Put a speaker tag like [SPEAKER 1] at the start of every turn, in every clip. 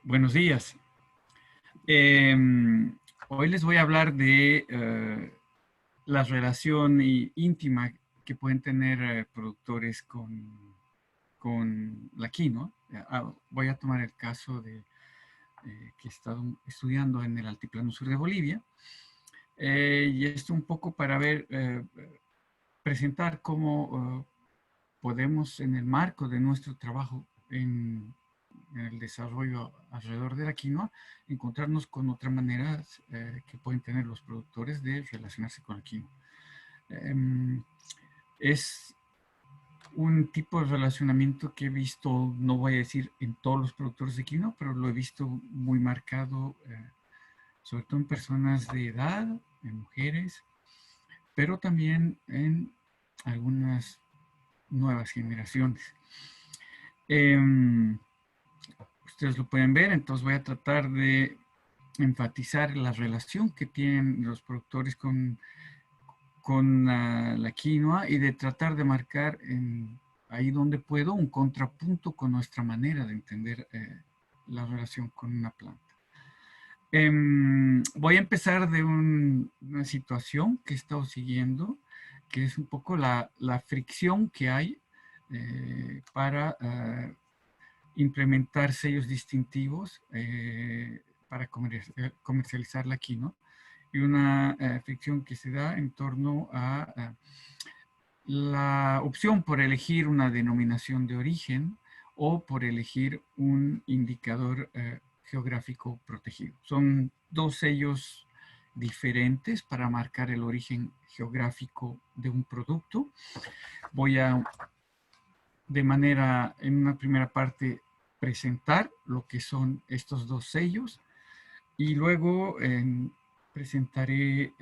[SPEAKER 1] Buenos días. Hoy les voy a hablar de la relación íntima que pueden tener productores con la quinoa. Voy a tomar el caso de que he estado estudiando en el Altiplano Sur de Bolivia. Y esto un poco para presentar cómo podemos, en el marco de nuestro trabajo en el desarrollo alrededor de la quinoa, encontrarnos con otras maneras que pueden tener los productores de relacionarse con la quinoa. Es un tipo de relacionamiento que he visto, no voy a decir en todos los productores de quinoa, pero lo he visto muy marcado, sobre todo en personas de edad, en mujeres, pero también en algunas nuevas generaciones. Ustedes lo pueden ver, entonces voy a tratar de enfatizar la relación que tienen los productores con la quinoa y de tratar de marcar ahí donde puedo un contrapunto con nuestra manera de entender la relación con una planta. Voy a empezar de una situación que he estado siguiendo, que es un poco la fricción que hay para implementar sellos distintivos para comercializar la quinoa, y una fricción que se da en torno a la opción por elegir una denominación de origen o por elegir un indicador geográfico protegido. Son dos sellos diferentes para marcar el origen geográfico de un producto. Voy a, en una primera parte, presentar lo que son estos dos sellos y luego presentaré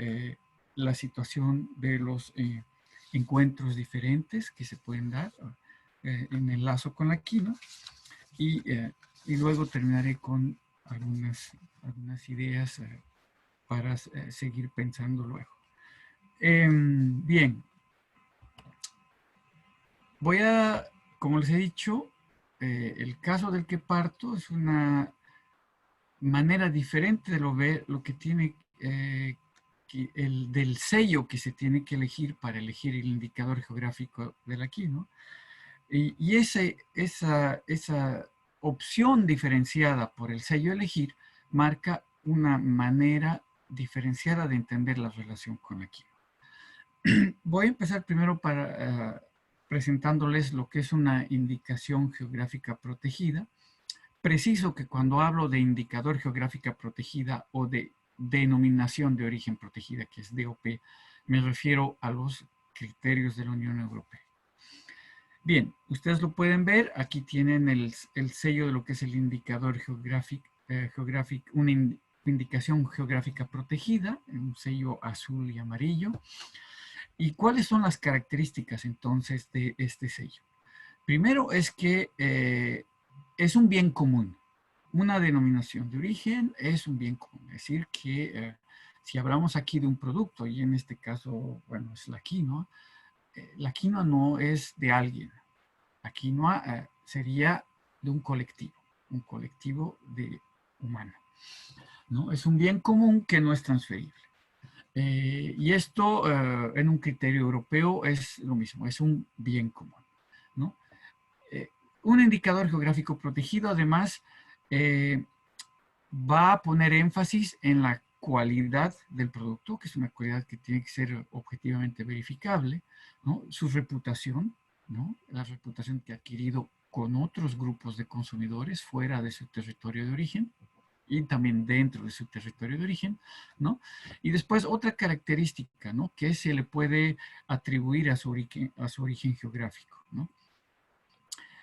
[SPEAKER 1] la situación de los encuentros diferentes que se pueden dar en el lazo con la quinoa y luego terminaré con algunas ideas para seguir pensando luego. Bien, como les he dicho, el caso del que parto es una manera diferente de lo que tiene del sello que se tiene que elegir para elegir el indicador geográfico de la quinoa. Y esa opción diferenciada por el sello elegir marca una manera diferenciada de entender la relación con la quinoa. Voy a empezar primero presentándoles lo que es una indicación geográfica protegida. Preciso que cuando hablo de indicador geográfica protegida o de denominación de origen protegida, que es DOP, me refiero a los criterios de la Unión Europea. Bien, ustedes lo pueden ver, aquí tienen el sello de lo que es el indicador geográfico, una indicación geográfica protegida, un sello azul y amarillo. ¿Y cuáles son las características entonces de este sello? Primero es que es un bien común. Una denominación de origen es un bien común. Es decir, que si hablamos aquí de un producto, y en este caso, bueno, es la quinoa no es de alguien. La quinoa sería de un colectivo de humanos, ¿no? Es un bien común que no es transferible. Y esto en un criterio europeo es lo mismo, es un bien común, ¿no? Un indicador geográfico protegido, además, va a poner énfasis en la cualidad del producto, que es una cualidad que tiene que ser objetivamente verificable, ¿no? Su reputación, ¿no? La reputación que ha adquirido con otros grupos de consumidores fuera de su territorio de origen y también dentro de su territorio de origen, ¿no? Y después otra característica, ¿no? Que se le puede atribuir a su origen geográfico, ¿no?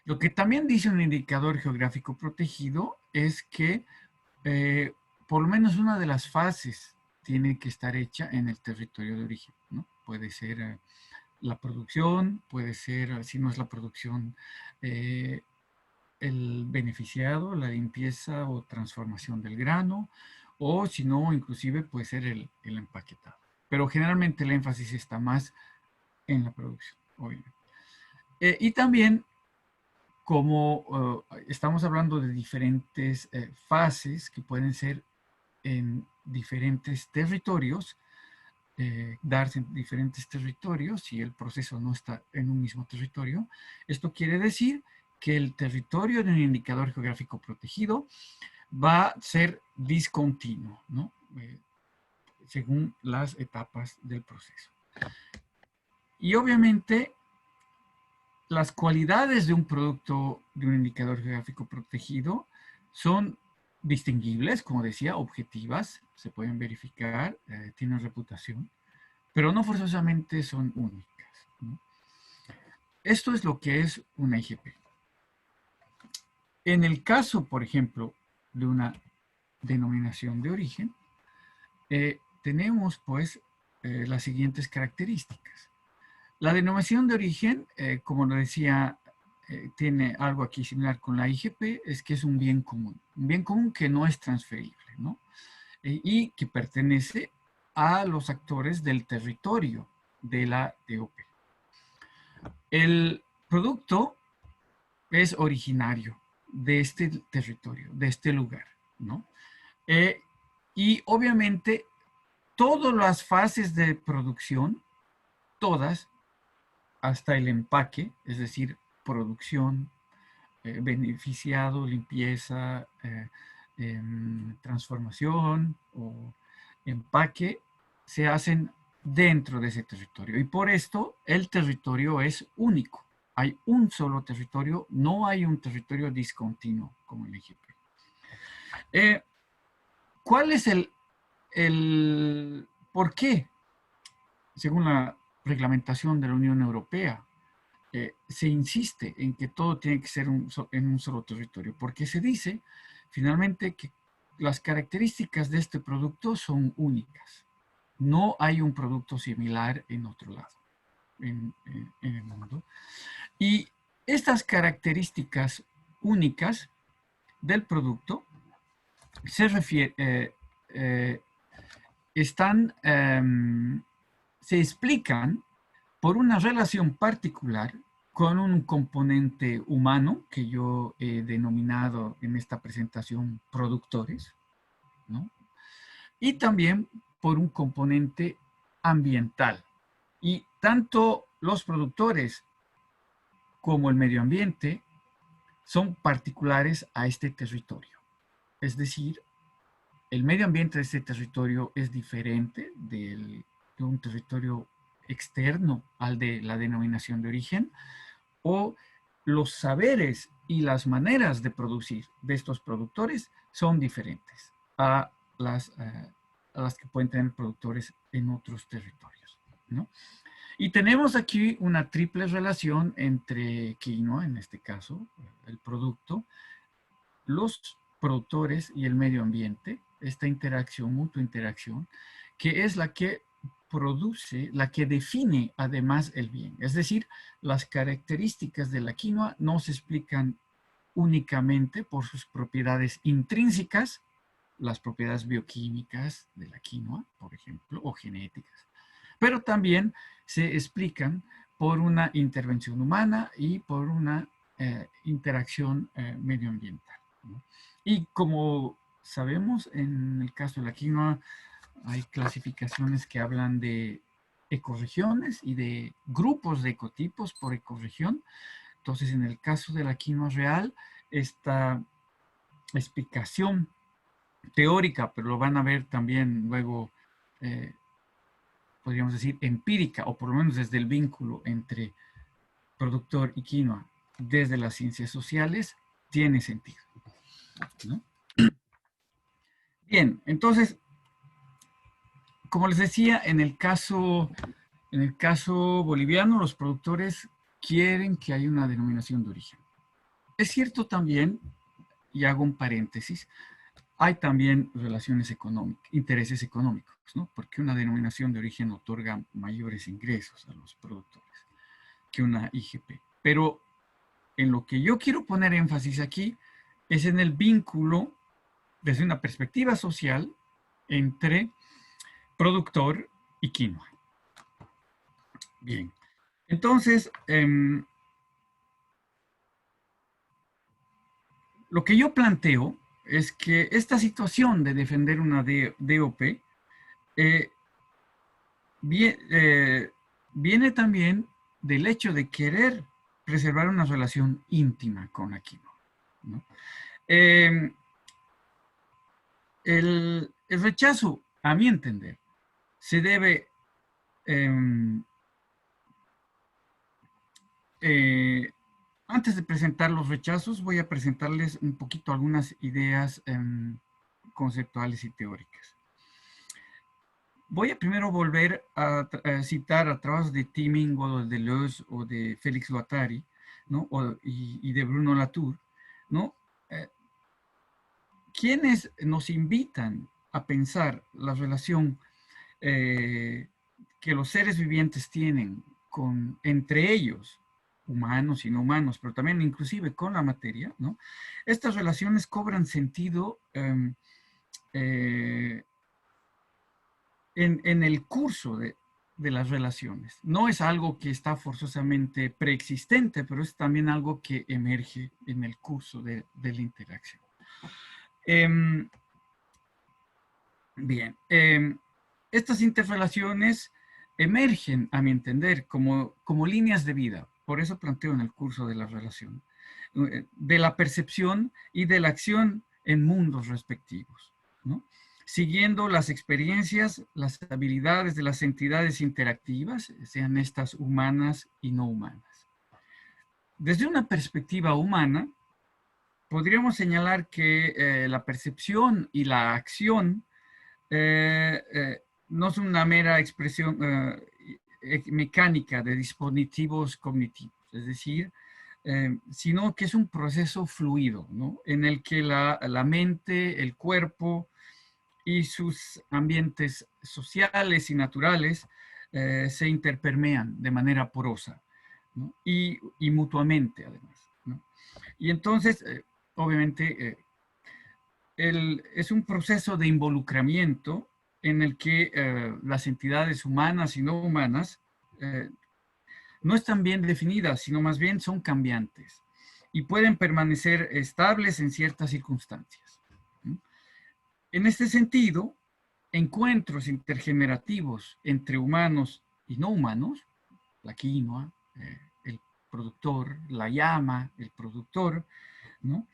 [SPEAKER 1] Lo que también dice un indicador geográfico protegido es que por lo menos una de las fases tiene que estar hecha en el territorio de origen, ¿no? Puede ser la producción, puede ser, si no es la producción, el beneficiado, la limpieza o transformación del grano, o si no, inclusive puede ser el empaquetado. Pero generalmente el énfasis está más en la producción, obviamente. Y también como estamos hablando de diferentes fases que pueden ser en diferentes territorios, darse en diferentes territorios si el proceso no está en un mismo territorio. Esto quiere decir que el territorio de un indicador geográfico protegido va a ser discontinuo, ¿no? Según las etapas del proceso. Y obviamente las cualidades de un producto de un indicador geográfico protegido son distinguibles, como decía, objetivas, se pueden verificar, tienen reputación, pero no forzosamente son únicas, ¿no? Esto es lo que es una IGP. En el caso, por ejemplo, de una denominación de origen, tenemos pues las siguientes características. La denominación de origen, como lo decía, tiene algo aquí similar con la IGP, es que es un bien común que no es transferible, ¿no? Y que pertenece a los actores del territorio de la DOP. El producto es originario de este territorio, de este lugar, ¿no? Y obviamente todas las fases de producción, todas, hasta el empaque, es decir, producción, beneficiado, limpieza, transformación o empaque, se hacen dentro de ese territorio. Y por esto el territorio es único. Hay un solo territorio, no hay un territorio discontinuo como el IGP. ¿Cuál es el por qué? Según la reglamentación de la Unión Europea, se insiste en que todo tiene que ser en un solo territorio, porque se dice finalmente que las características de este producto son únicas. No hay un producto similar en otro lado, en el mundo. Y estas características únicas del producto se están, se explican por una relación particular con un componente humano que yo he denominado en esta presentación productores, ¿no? Y también por un componente ambiental. Y tanto los productores como el medio ambiente son particulares a este territorio. Es decir, el medio ambiente de este territorio es diferente de un territorio externo al de la denominación de origen, o los saberes y las maneras de producir de estos productores son diferentes a las que pueden tener productores en otros territorios, ¿no? Y tenemos aquí una triple relación entre quinoa, en este caso, el producto, los productores y el medio ambiente, esta interacción, mutua interacción, que es la que produce, la que define además el bien. Es decir, las características de la quinoa no se explican únicamente por sus propiedades intrínsecas, las propiedades bioquímicas de la quinoa, por ejemplo, o genéticas, pero también se explican por una intervención humana y por una interacción medioambiental, ¿no? Y como sabemos, en el caso de la quinoa, hay clasificaciones que hablan de ecorregiones y de grupos de ecotipos por ecorregión. Entonces, en el caso de la quinoa real, esta explicación teórica, pero lo van a ver también luego, podríamos decir, empírica, o por lo menos desde el vínculo entre productor y quinoa, desde las ciencias sociales, tiene sentido, ¿no? Bien, entonces, como les decía, en el caso boliviano, los productores quieren que haya una denominación de origen. Es cierto también, y hago un paréntesis, hay también relaciones económicas, intereses económicos, ¿no? Porque una denominación de origen otorga mayores ingresos a los productores que una IGP. Pero en lo que yo quiero poner énfasis aquí es en el vínculo desde una perspectiva social entre productor y quinoa. Bien, entonces, Lo que yo planteo es que esta situación de defender una DOP viene también del hecho de querer preservar una relación íntima con la quinoa, ¿no? El rechazo, a mi entender, se debe antes de presentar los rechazos, voy a presentarles un poquito algunas ideas conceptuales y teóricas. Voy a primero volver a citar a través de Timing o de Deleuze o de Félix Guattari, ¿no? Y de Bruno Latour, ¿no? Quienes nos invitan a pensar la relación que los seres vivientes tienen entre ellos, humanos y no humanos, pero también inclusive con la materia, ¿no? Estas relaciones cobran sentido en el curso de las relaciones. No es algo que está forzosamente preexistente, pero es también algo que emerge en el curso de la interacción. Bien, estas interrelaciones emergen, a mi entender, como líneas de vida. Por eso planteo en el curso de la relación, de la percepción y de la acción en mundos respectivos, ¿no? Siguiendo las experiencias, las habilidades de las entidades interactivas, sean estas humanas y no humanas. Desde una perspectiva humana, podríamos señalar que la percepción y la acción no es una mera expresión mecánica de dispositivos cognitivos, es decir, sino que es un proceso fluido, ¿no? En el que la mente, el cuerpo y sus ambientes sociales y naturales se interpermean de manera porosa, ¿no? Y mutuamente, además, ¿no? Y entonces, obviamente, es un proceso de involucramiento en el que las entidades humanas y no humanas no están bien definidas, sino más bien son cambiantes y pueden permanecer estables en ciertas circunstancias. En este sentido, encuentros intergenerativos entre humanos y no humanos, la quinoa, el productor, la llama, el productor, ¿no?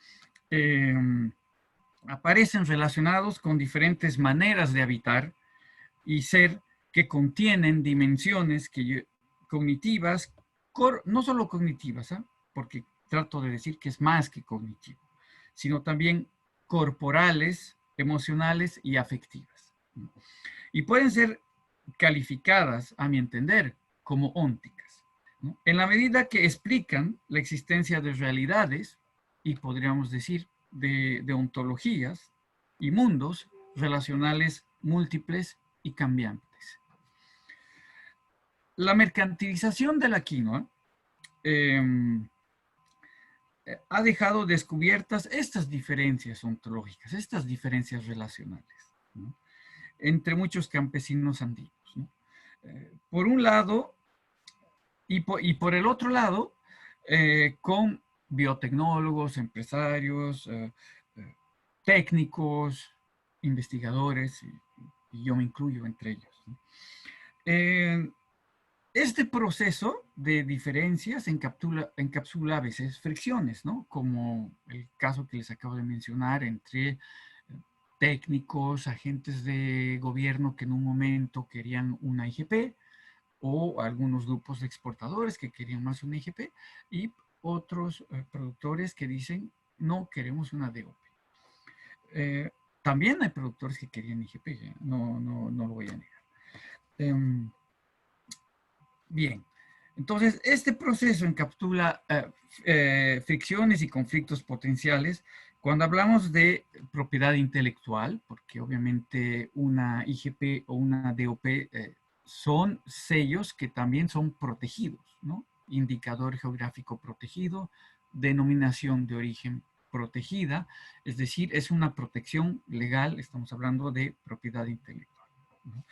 [SPEAKER 1] Aparecen relacionados con diferentes maneras de habitar y ser que contienen dimensiones cognitivas, no solo cognitivas, ¿eh? Porque trato de decir que es más que cognitivo, sino también corporales, emocionales y afectivas. Y pueden ser calificadas, a mi entender, como ónticas, ¿no? En la medida que explican la existencia de realidades y podríamos decir de ontologías y mundos relacionales múltiples y cambiantes. La mercantilización de la quinoa ha dejado descubiertas estas diferencias ontológicas, estas diferencias relacionales, ¿no? Entre muchos campesinos andinos, ¿no? Por un lado, y por el otro lado, con biotecnólogos, empresarios, técnicos, investigadores, y yo me incluyo entre ellos, ¿no? Este proceso de diferencias encapsula a veces fricciones, ¿no? Como el caso que les acabo de mencionar entre técnicos, agentes de gobierno que en un momento querían una IGP, o algunos grupos de exportadores que querían más una IGP, y otros productores que dicen, no, queremos una DOP. También hay productores que querían IGP, no lo voy a negar. Bien, entonces este proceso encapsula fricciones y conflictos potenciales cuando hablamos de propiedad intelectual, porque obviamente una IGP o una DOP son sellos que también son protegidos, ¿no? Indicador geográfico protegido, denominación de origen protegida, es decir, es una protección legal, estamos hablando de propiedad intelectual, ¿no?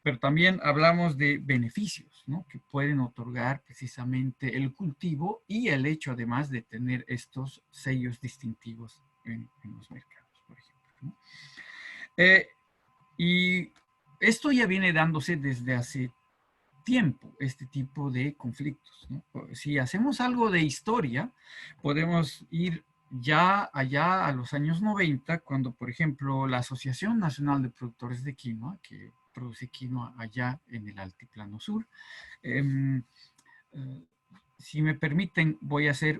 [SPEAKER 1] pero también hablamos de beneficios, ¿no? Que pueden otorgar precisamente el cultivo y el hecho además de tener estos sellos distintivos en los mercados, por ejemplo, ¿no? Y esto ya viene dándose desde hace tiempo, este tipo de conflictos, ¿no? Si hacemos algo de historia, podemos ir ya allá a los años 90, cuando, por ejemplo, la Asociación Nacional de Productores de Quinoa, que produce quinoa allá en el Altiplano Sur, eh, eh, si me permiten, voy a hacer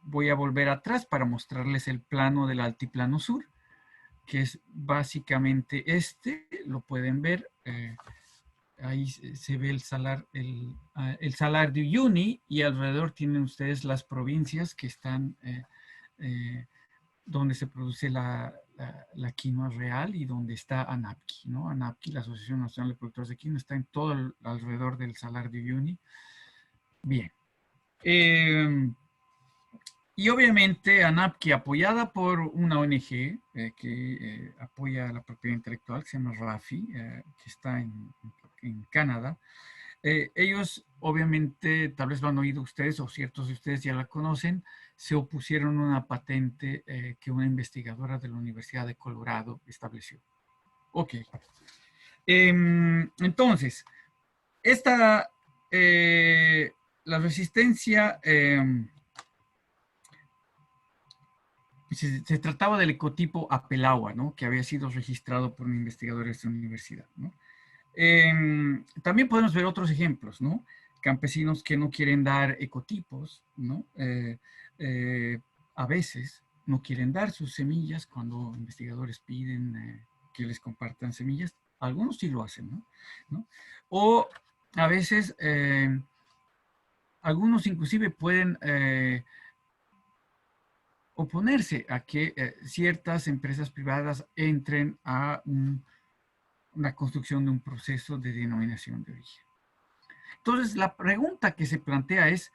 [SPEAKER 1] voy a volver atrás para mostrarles el plano del Altiplano Sur, que es básicamente este, lo pueden ver, ahí se ve el Salar de Uyuni y alrededor tienen ustedes las provincias que están eh, donde se produce la quinoa real y donde está ANAPQUI, ¿no? ANAPQUI, la Asociación Nacional de Productores de Quinoa, está en todo alrededor del Salar de Uyuni. Bien. Y obviamente ANAPQUI, apoyada por una ONG que apoya la propiedad intelectual, que se llama RAFI, que está en Canadá, ellos obviamente, tal vez lo han oído ustedes o ciertos de ustedes ya la conocen, se opusieron a una patente que una investigadora de la Universidad de Colorado estableció. Ok. Entonces, esta, la resistencia... se trataba del ecotipo Apelagua, ¿no? Que había sido registrado por un investigador de esta universidad, ¿no? También podemos ver otros ejemplos, ¿no? Campesinos que no quieren dar ecotipos, ¿no? A veces no quieren dar sus semillas cuando investigadores piden que les compartan semillas. Algunos sí lo hacen, ¿no? ¿No? O a veces algunos inclusive pueden oponerse a que ciertas empresas privadas entren a una construcción de un proceso de denominación de origen. Entonces, la pregunta que se plantea es,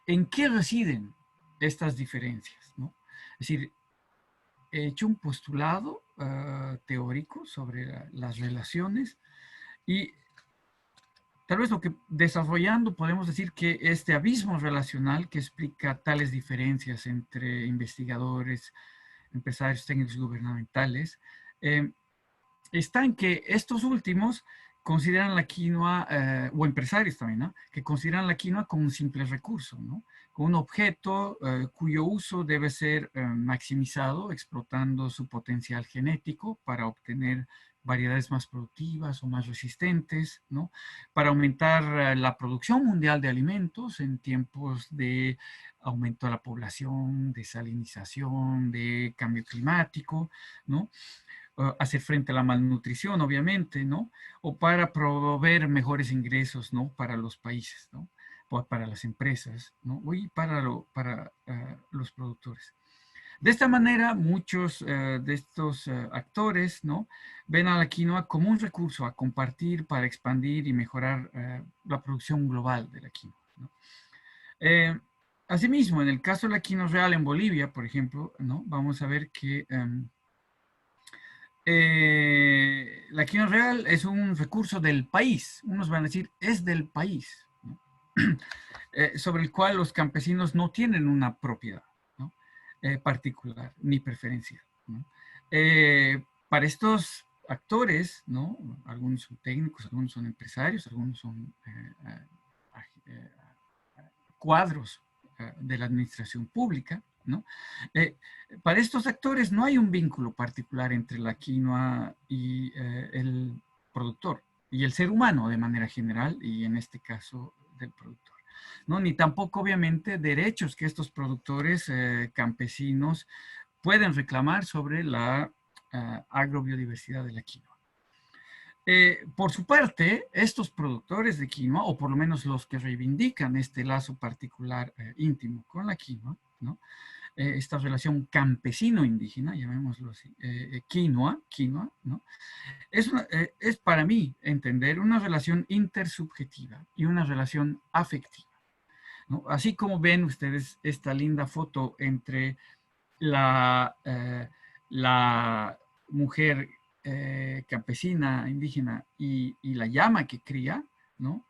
[SPEAKER 1] ¿en qué residen estas diferencias? ¿No? Es decir, he hecho un postulado teórico sobre las relaciones y tal vez lo que desarrollando podemos decir que este abismo relacional que explica tales diferencias entre investigadores, empresarios, técnicos gubernamentales, está en que estos últimos consideran la quinoa, o empresarios también, ¿no? Que consideran la quinoa como un simple recurso, ¿no? Como un objeto cuyo uso debe ser maximizado, explotando su potencial genético para obtener variedades más productivas o más resistentes, ¿no? Para aumentar la producción mundial de alimentos en tiempos de aumento de la población, de salinización, de cambio climático, ¿no? Hacer frente a la malnutrición, obviamente, ¿no? O para proveer mejores ingresos, ¿no? Para los países, ¿no? O para las empresas, ¿no? Y para los productores. De esta manera, muchos de estos actores, ¿no? Ven a la quinoa como un recurso a compartir para expandir y mejorar la producción global de la quinoa, ¿no? Asimismo, en el caso de la quinoa real en Bolivia, por ejemplo, ¿no? Vamos a ver que la quinoa real es un recurso del país. Unos van a decir, es del país, ¿no? Sobre el cual los campesinos no tienen una propiedad, ¿no? Particular ni preferencia, ¿no? Para estos actores, ¿no? Algunos son técnicos, algunos son empresarios, algunos son cuadros de la administración pública, ¿no? Para estos actores no hay un vínculo particular entre la quinoa y el productor y el ser humano de manera general y en este caso del productor, ¿no? Ni tampoco obviamente derechos que estos productores campesinos pueden reclamar sobre la agrobiodiversidad de la quinoa. Por su parte, estos productores de quinoa, o por lo menos los que reivindican este lazo particular íntimo con la quinoa, ¿no? Esta relación campesino-indígena, llamémoslo así, quinoa, ¿no? Es para mí entender una relación intersubjetiva y una relación afectiva, ¿no? Así como ven ustedes esta linda foto entre la mujer campesina, indígena y la llama que cría, ¿no?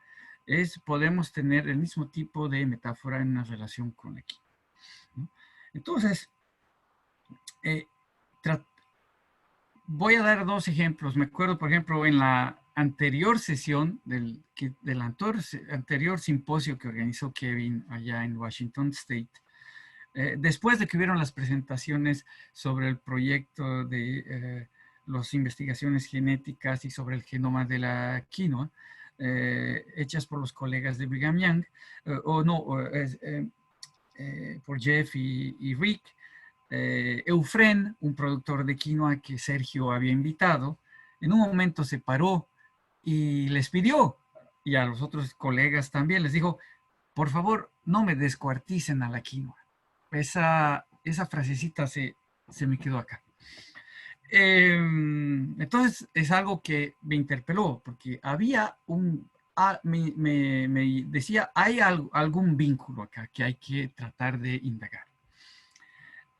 [SPEAKER 1] Podemos tener el mismo tipo de metáfora en una relación con la quinoa, ¿no? Entonces, eh, voy a dar dos ejemplos. Me acuerdo, por ejemplo, en la anterior sesión del anterior simposio que organizó Kevin allá en Washington State, después de que hubieron las presentaciones sobre el proyecto de las investigaciones genéticas y sobre el genoma de la quinoa, hechas por los colegas de Brigham Young, por Jeff y Rick, Eufren, un productor de quinoa que Sergio había invitado, en un momento se paró y les pidió, y a los otros colegas también, les dijo, por favor, no me descuarticen a la quinoa. Esa frasecita se me quedó acá. Entonces es algo que me interpeló, porque había me decía, hay algún vínculo acá que hay que tratar de indagar.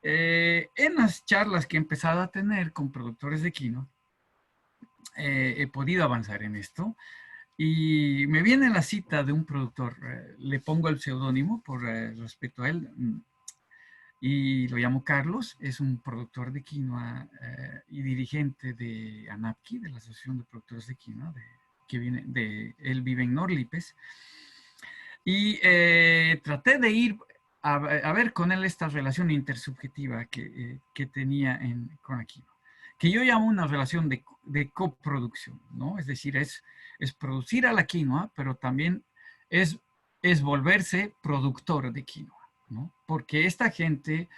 [SPEAKER 1] En las charlas que he empezado a tener con productores de quinoa, he podido avanzar en esto y me viene la cita de un productor, le pongo el seudónimo por respeto a él, y lo llamo Carlos, es un productor de quinoa y dirigente de ANAPQUI, de la Asociación de Productores de Quinoa, él vive en Norlipes, y traté de ir a ver con él esta relación intersubjetiva que tenía con la quinoa, que yo llamo una relación de coproducción, ¿no? Es decir, es producir a la quinoa, pero también es volverse productor de quinoa, ¿no? Porque esta gente,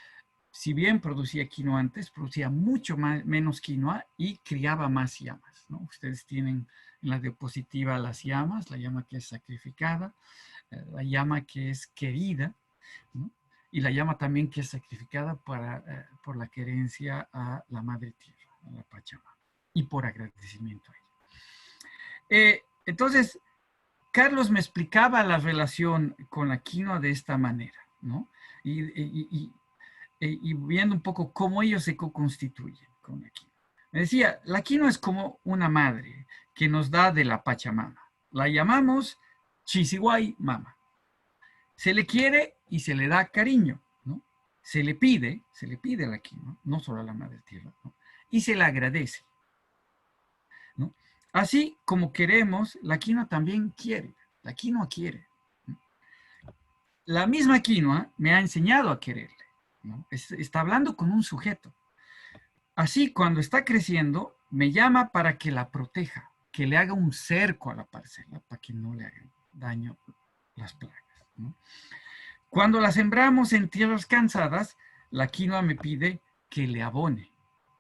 [SPEAKER 1] si bien producía quinoa antes, producía mucho menos quinoa y criaba más llamas, ¿no? Ustedes tienen en la diapositiva las llamas, la llama que es sacrificada, la llama que es querida, ¿no? Y la llama también que es sacrificada por la querencia a la Madre Tierra, a la Pachamama, y por agradecimiento a ella. Entonces, Carlos me explicaba la relación con la quinoa de esta manera, ¿no? Y viendo un poco cómo ellos se co-constituyen con la quinoa. Me decía, la quinoa es como una madre que nos da de la Pachamama. La llamamos Chisiguay Mama. Se le quiere y se le da cariño, ¿no? Se le pide a la quinoa, no solo a la Madre Tierra, ¿no? Y se le agradece, ¿no? Así como queremos, la quinoa también quiere. La quinoa quiere, ¿no? La misma quinoa me ha enseñado a quererle, ¿no? Está hablando con un sujeto. Así, cuando está creciendo, me llama para que la proteja, que le haga un cerco a la parcela para que no le hagan daño las plagas, ¿no? Cuando la sembramos en tierras cansadas, la quinoa me pide que le abone,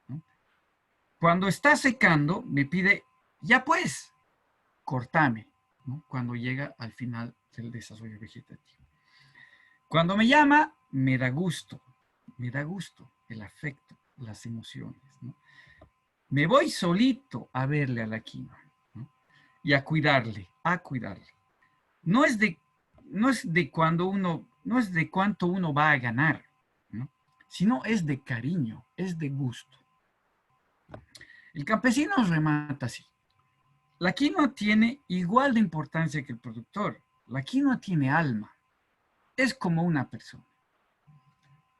[SPEAKER 1] ¿no? Cuando está secando, me pide, ya pues, cortame, ¿no? Cuando llega al final del desarrollo vegetativo. Cuando me llama, me da gusto el afecto, las emociones, ¿no? Me voy solito a verle a la quinoa, ¿no? Y a cuidarle. No es de cuánto uno va a ganar, ¿no? Sino es de cariño, es de gusto. El campesino remata así. La quinoa tiene igual de importancia que el productor. La quinoa tiene alma. Es como una persona.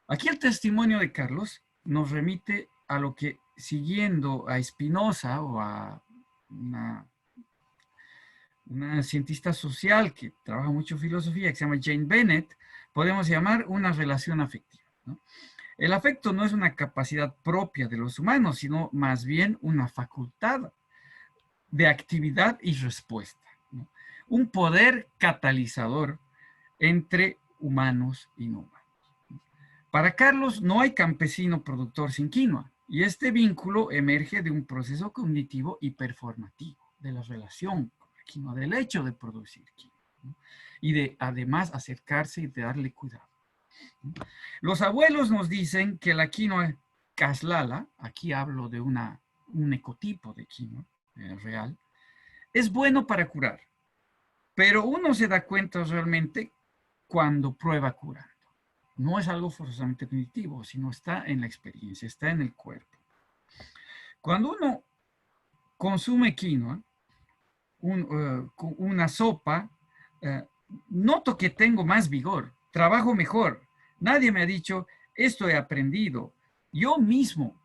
[SPEAKER 1] Aquí el testimonio de Carlos nos remite a lo que, siguiendo a Spinoza o a una cientista social que trabaja mucho filosofía, que se llama Jane Bennett, podemos llamar una relación afectiva, ¿no? El afecto no es una capacidad propia de los humanos, sino más bien una facultad de actividad y respuesta, ¿no? Un poder catalizador entre humanos y no humanos. Para Carlos no hay campesino productor sin quinoa, y este vínculo emerge de un proceso cognitivo y performativo, de la relación con la quinoa, del hecho de producir quinoa, ¿no? Y de además acercarse y de darle cuidado, ¿no? Los abuelos nos dicen que la quinoa caslala, aquí hablo de un ecotipo de quinoa real, es bueno para curar, pero uno se da cuenta realmente cuando prueba curando. No es algo forzosamente cognitivo, sino está en la experiencia, está en el cuerpo. Cuando uno consume quinoa, una sopa, noto que tengo más vigor, trabajo mejor. Nadie me ha dicho, esto he aprendido. Yo mismo,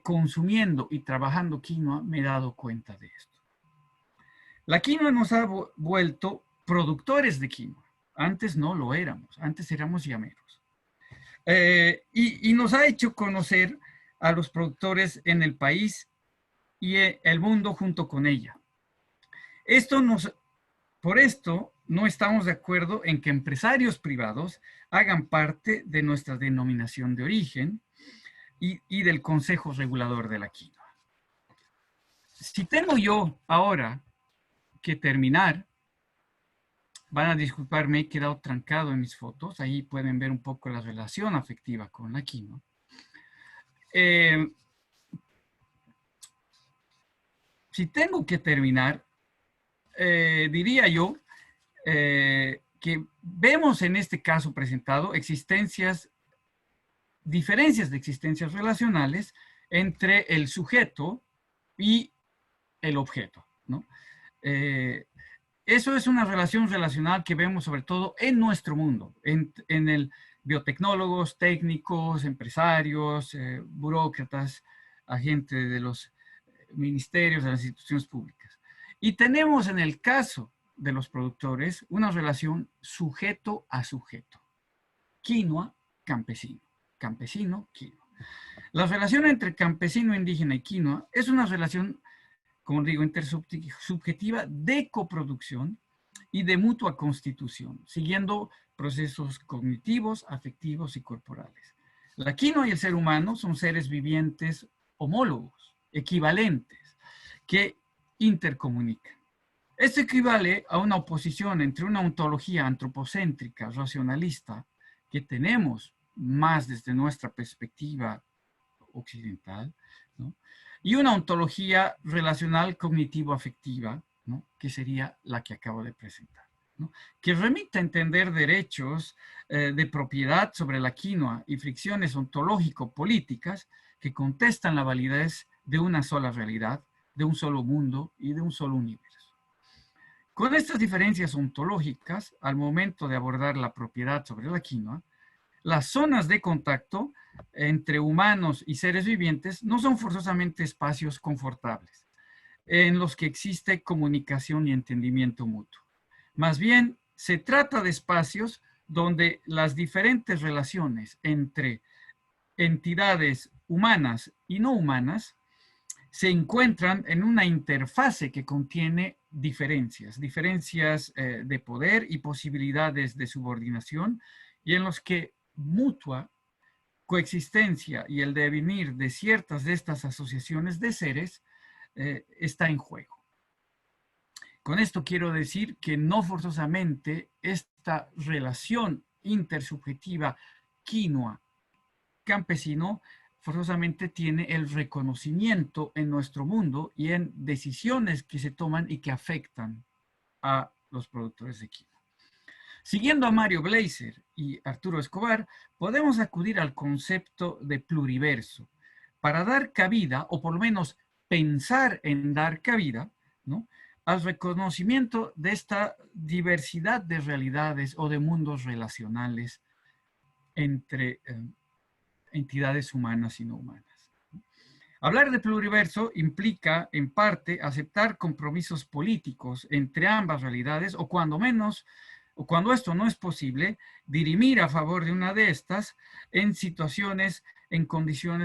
[SPEAKER 1] consumiendo y trabajando quinoa, me he dado cuenta de esto. La quinoa nos ha vuelto productores de quinoa. Antes no lo éramos, antes éramos llameros. Y nos ha hecho conocer a los productores en el país y el mundo junto con ella. Por esto no estamos de acuerdo en que empresarios privados hagan parte de nuestra denominación de origen y del Consejo Regulador de la Quinoa. Si tengo yo ahora que terminar, van a disculparme, he quedado trancado en mis fotos, ahí pueden ver un poco la relación afectiva con la quinoa. Si tengo que terminar, diría yo que vemos en este caso presentado diferencias de existencias relacionales entre el sujeto y el objeto, ¿no? Eso es una relación relacional que vemos sobre todo en nuestro mundo, en el biotecnólogos, técnicos, empresarios, burócratas, agentes de los ministerios, de las instituciones públicas. Y tenemos en el caso de los productores una relación sujeto a sujeto. Quinoa, campesino. Campesino, quinoa. La relación entre campesino, indígena y quinoa es una relación, como digo, intersubjetiva de coproducción y de mutua constitución, siguiendo procesos cognitivos, afectivos y corporales. La quinoa y el ser humano son seres vivientes homólogos, equivalentes, que intercomunican. Esto equivale a una oposición entre una ontología antropocéntrica, racionalista, que tenemos más desde nuestra perspectiva occidental, ¿no? Y una ontología relacional cognitivo-afectiva, ¿no? Que sería la que acabo de presentar, ¿no? Que remite a entender derechos de propiedad sobre la quinoa y fricciones ontológico-políticas que contestan la validez de una sola realidad, de un solo mundo y de un solo universo. Con estas diferencias ontológicas, al momento de abordar la propiedad sobre la quinoa, las zonas de contacto entre humanos y seres vivientes no son forzosamente espacios confortables, en los que existe comunicación y entendimiento mutuo. Más bien, se trata de espacios donde las diferentes relaciones entre entidades humanas y no humanas se encuentran en una interfase que contiene diferencias de poder y posibilidades de subordinación, y en los que mutua coexistencia y el devenir de ciertas de estas asociaciones de seres está en juego. Con esto quiero decir que no forzosamente esta relación intersubjetiva quinoa-campesino forzosamente tiene el reconocimiento en nuestro mundo y en decisiones que se toman y que afectan a los productores de quinoa. Siguiendo a Mario Gleiser y Arturo Escobar, podemos acudir al concepto de pluriverso para dar cabida, o por lo menos pensar en dar cabida, ¿no?, al reconocimiento de esta diversidad de realidades o de mundos relacionales entre entidades humanas y no humanas. Hablar de pluriverso implica, en parte, aceptar compromisos políticos entre ambas realidades, o cuando menos, o cuando esto no es posible, dirimir a favor de una de estas en situaciones, en condiciones